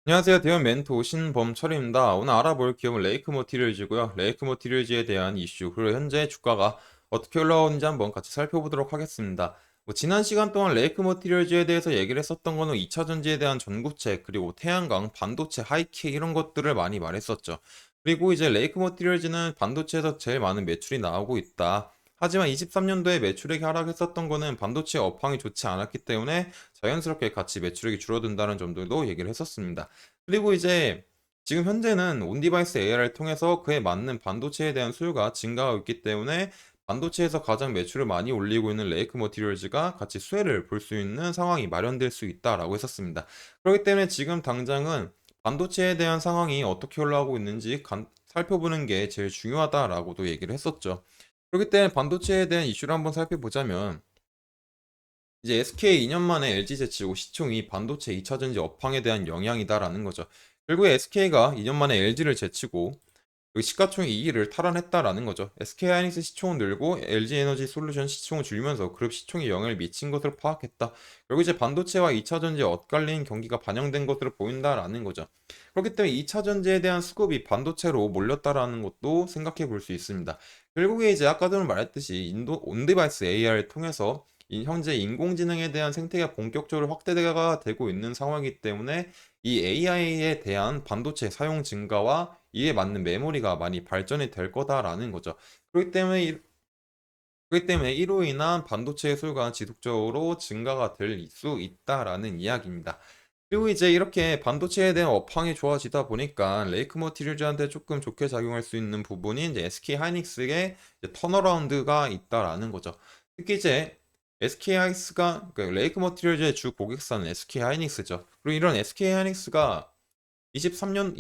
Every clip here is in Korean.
안녕하세요. 대형 멘토 신범철입니다. 오늘 알아볼 기업은 레이크 머티리얼즈고요. 레이크 머티리얼즈에 대한 이슈, 그리고 현재 주가가 어떻게 올라오는지 한번 같이 살펴보도록 하겠습니다. 지난 시간 동안 레이크 머티리얼즈에 대해서 얘기를 했었던 거는 2차 전지에 대한 전구체, 그리고 태양광, 반도체, 하이케 이런 것들을 많이 말했었죠. 그리고 이제 레이크 머티리얼즈는 반도체에서 제일 많은 매출이 나오고 있다. 하지만 23년도에 매출액이 하락했었던 거는 반도체 업황이 좋지 않았기 때문에 자연스럽게 같이 매출액이 줄어든다는 점들도 얘기를 했었습니다. 그리고 이제 지금 현재는 온디바이스 AR을 통해서 그에 맞는 반도체에 대한 수요가 증가하고 있기 때문에 반도체에서 가장 매출을 많이 올리고 있는 레이크 머티리얼즈가 같이 수혜를 볼 수 있는 상황이 마련될 수 있다라고 했었습니다. 그렇기 때문에 지금 당장은 반도체에 대한 상황이 어떻게 올라가고 있는지 살펴보는 게 제일 중요하다라고도 얘기를 했었죠. 그렇기 때문에 반도체에 대한 이슈를 한번 살펴보자면 이제 SK 2년 만에 LG 제치고 시총이 반도체 2차 전지 업황에 대한 영향이다라는 거죠. 결국에 SK가 2년 만에 LG를 제치고 그 시가총액 2위를 탈환했다라는 거죠. SK하이닉스 시총은 늘고 LG에너지 솔루션 시총은 줄면서 그룹 시총에 영향을 미친 것으로 파악했다. 결국 이제 반도체와 2차 전지의 엇갈린 경기가 반영된 것으로 보인다라는 거죠. 그렇기 때문에 2차 전지에 대한 수급이 반도체로 몰렸다라는 것도 생각해 볼 수 있습니다. 결국에 이제 아까도 말했듯이 온디바이스 AR을 통해서 현재 인공지능에 대한 생태계가 본격적으로 확대가 되고 있는 상황이기 때문에 이 AI에 대한 반도체 사용 증가와 이에 맞는 메모리가 많이 발전이 될 거다라는 거죠. 그렇기 때문에 이로 인한 반도체의 수요가 지속적으로 증가가 될 수 있다라는 이야기입니다. 그리고 이제 이렇게 반도체에 대한 업황이 좋아지다 보니까 레이크 머티리얼즈한테 조금 좋게 작용할 수 있는 부분이 이제 SK 하이닉스의 턴어라운드가 있다라는 거죠. 특히 이제 SK 하이닉스가 레이크 머티리얼즈의 주 고객사는 SK 하이닉스죠. 그리고 이런 SK 하이닉스가 22년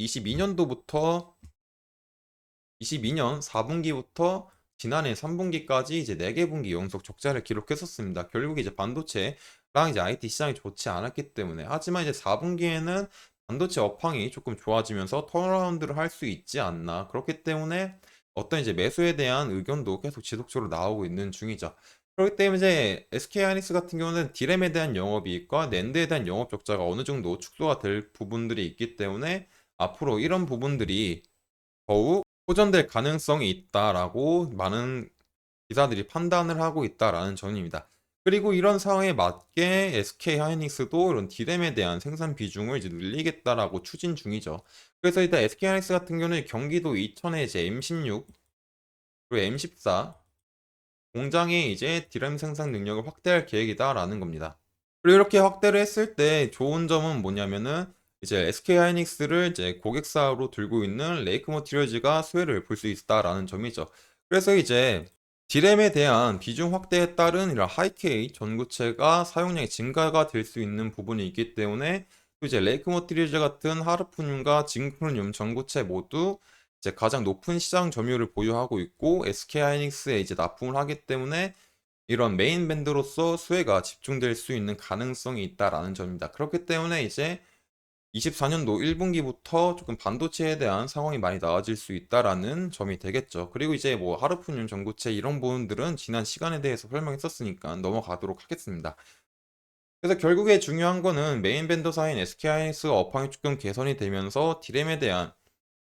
4분기부터 지난해 3분기까지 이제 4개 분기 연속 적자를 기록했었습니다. 결국 이제 반도체랑 이제 IT 시장이 좋지 않았기 때문에. 하지만 이제 4분기에는 반도체 업황이 조금 좋아지면서 턴어라운드를 할 수 있지 않나. 그렇기 때문에 어떤 이제 매수에 대한 의견도 계속 지속적으로 나오고 있는 중이죠. 그렇기 때문에 이제 SK 하이닉스 같은 경우는 디램에 대한 영업이익과 낸드에 대한 영업 적자가 어느 정도 축소가 될 부분들이 있기 때문에 앞으로 이런 부분들이 더욱 호전될 가능성이 있다라고 많은 기사들이 판단을 하고 있다라는 점입니다. 그리고 이런 상황에 맞게 SK 하이닉스도 이런 디램에 대한 생산 비중을 이제 늘리겠다라고 추진 중이죠. 그래서 일단 SK 하이닉스 같은 경우는 경기도 이천에 이제 M16 그리고 M14 공장에 이제 디램 생산 능력을 확대할 계획이다라는 겁니다. 그리고 이렇게 확대를 했을 때 좋은 점은 뭐냐면은 이제 SK 하이닉스를 이제 고객사로 들고 있는 레이크 머티리얼즈가 수혜를 볼 수 있다라는 점이죠. 그래서 이제 디램에 대한 비중 확대에 따른 이런 하이케이 전구체가 사용량이 증가가 될 수 있는 부분이 있기 때문에 또 이제 레이크 머티리얼즈 같은 하르푸늄과 징크로늄 전구체 모두 이제 가장 높은 시장 점유율을 보유하고 있고 SK 하이닉스에 이제 납품을 하기 때문에 이런 메인 밴드로서 수혜가 집중될 수 있는 가능성이 있다라는 점입니다. 그렇기 때문에 이제 24년도 1분기부터 조금 반도체에 대한 상황이 많이 나아질 수 있다라는 점이 되겠죠. 그리고 이제 뭐 하르푸늄 전구체 이런 부분들은 지난 시간에 대해서 설명했었으니까 넘어가도록 하겠습니다. 그래서 결국에 중요한 거는 메인 벤더사인 SK하이닉스 업황이 조금 개선이 되면서 디램에 대한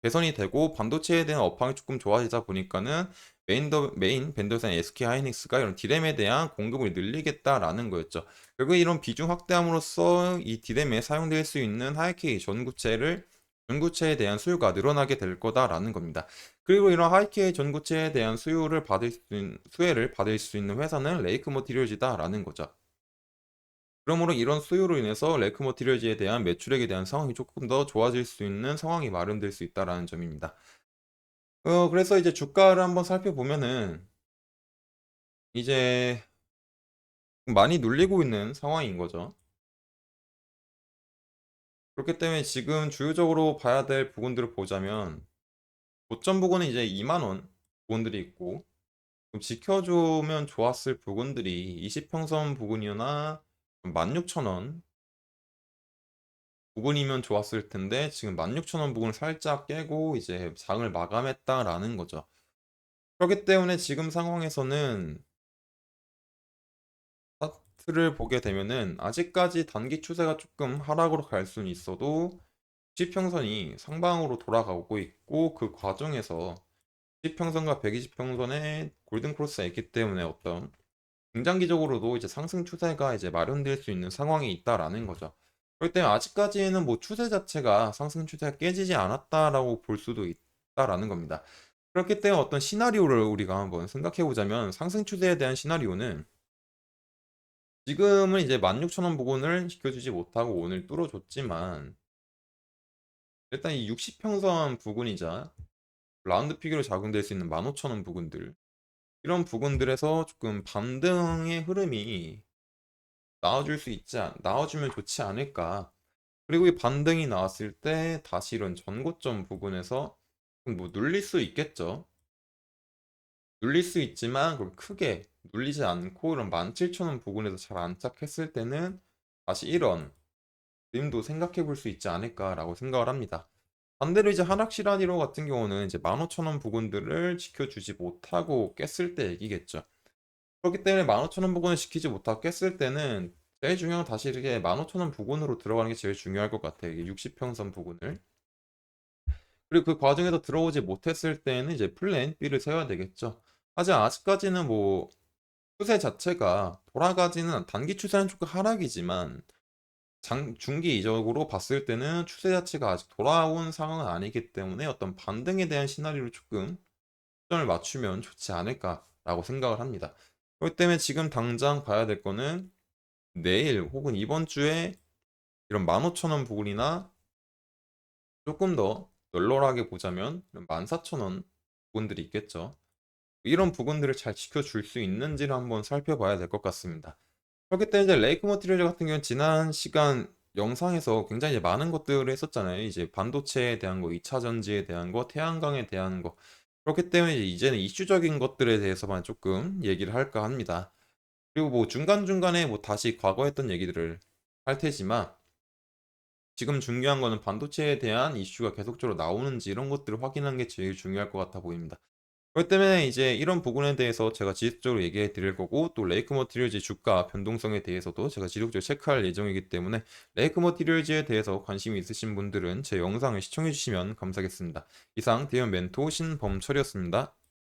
개선이 되고 반도체에 대한 업황이 조금 좋아지다 보니까는 메인 벤더사인 SK하이닉스가 이런 디램에 대한 공급을 늘리겠다라는 거였죠. 결국 이런 비중 확대함으로써 이 디램에 사용될 수 있는 하이케이 전구체에 대한 수요가 늘어나게 될 거다라는 겁니다. 그리고 이런 하이케이 전구체에 대한 수혜를 받을 수 있는 회사는 레이크 머티리얼즈다라는 거죠. 그러므로 이런 수요로 인해서 레이크 머티리얼즈에 대한 매출액에 대한 상황이 조금 더 좋아질 수 있는 상황이 마련될 수 있다라는 점입니다. 그래서 이제 주가를 한번 살펴보면은 이제 많이 눌리고 있는 상황인 거죠. 그렇기 때문에 지금 주요적으로 봐야 될 부분들을 보자면 고점 부근은 이제 2만 원 부분들이 있고 좀 지켜주면 좋았을 부분들이 20평선 부근이나 16,000원 부근이면 좋았을 텐데 지금 16,000원 부근을 살짝 깨고 이제 장을 마감했다라는 거죠. 그렇기 때문에 지금 상황에서는 차트를 보게 되면은 아직까지 단기 추세가 조금 하락으로 갈 수는 있어도 10평선이 상방으로 돌아가고 있고 그 과정에서 10평선과 120평선의 골든 크로스가 있기 때문에 어떤 중장기적으로도 이제 상승 추세가 이제 마련될 수 있는 상황이 있다라는 거죠. 그렇기 때문에 아직까지는 뭐 추세 자체가 상승 추세가 깨지지 않았다라고 볼 수도 있다라는 겁니다. 그렇기 때문에 어떤 시나리오를 우리가 한번 생각해 보자면 상승 추세에 대한 시나리오는 지금은 이제 16,000원 부근을 지켜주지 못하고 오늘 뚫어줬지만 일단 이 60평선 부근이자 라운드 피겨로 작용될 수 있는 15,000원 부근들 이런 부분들에서 조금 반등의 흐름이 나와주면 좋지 않을까. 그리고 이 반등이 나왔을 때 다시 이런 전고점 부분에서 뭐 눌릴 수 있겠죠. 눌릴 수 있지만 그걸 크게 눌리지 않고 이런 17,000원 부분에서 잘 안착했을 때는 다시 이런 그림도 생각해 볼 수 있지 않을까라고 생각을 합니다. 반대로 이제 하락 시나리오 같은 경우는 이제 15,000원 부분들을 지켜주지 못하고 깼을 때 얘기겠죠. 그렇기 때문에 15,000원 부근을 지키지 못하고 깼을 때는 제일 중요한 건 다시 이렇게 15,000원 부근으로 들어가는 게 제일 중요할 것 같아요. 이게 60평선 부근을. 그리고 그 과정에서 들어오지 못했을 때는 이제 플랜 B를 세워야 되겠죠. 하지만 아직까지는 뭐 추세 자체가 돌아가지는 단기 추세는 조금 하락이지만 중기적으로 봤을 때는 추세 자체가 아직 돌아온 상황은 아니기 때문에 어떤 반등에 대한 시나리오를 조금 초점을 맞추면 좋지 않을까라고 생각을 합니다. 그렇기 때문에 지금 당장 봐야 될 거는 내일 혹은 이번 주에 이런 15,000원 부근이나 조금 더 널널하게 보자면 14,000원 부근들이 있겠죠. 이런 부분들을 잘 지켜줄 수 있는지를 한번 살펴봐야 될 것 같습니다. 그렇기 때문에 이제 레이크 머티리얼 같은 경우는 지난 시간 영상에서 굉장히 이제 많은 것들을 했었잖아요. 이제 반도체에 대한 거, 2차 전지에 대한 거, 태양광에 대한 거. 그렇기 때문에 이제는 이슈적인 것들에 대해서만 조금 얘기를 할까 합니다. 그리고 뭐 중간중간에 뭐 다시 과거 했던 얘기들을 할 테지만 지금 중요한 거는 반도체에 대한 이슈가 계속적으로 나오는지 이런 것들을 확인하는 게 제일 중요할 것 같아 보입니다. 그렇기 때문에 이제 이런 부분에 대해서 제가 지속적으로 얘기해 드릴 거고 또 레이크 머티리얼즈 주가 변동성에 대해서도 제가 지속적으로 체크할 예정이기 때문에 레이크 머티리얼즈에 대해서 관심이 있으신 분들은 제 영상을 시청해 주시면 감사하겠습니다. 이상 대현 멘토 신범철이었습니다.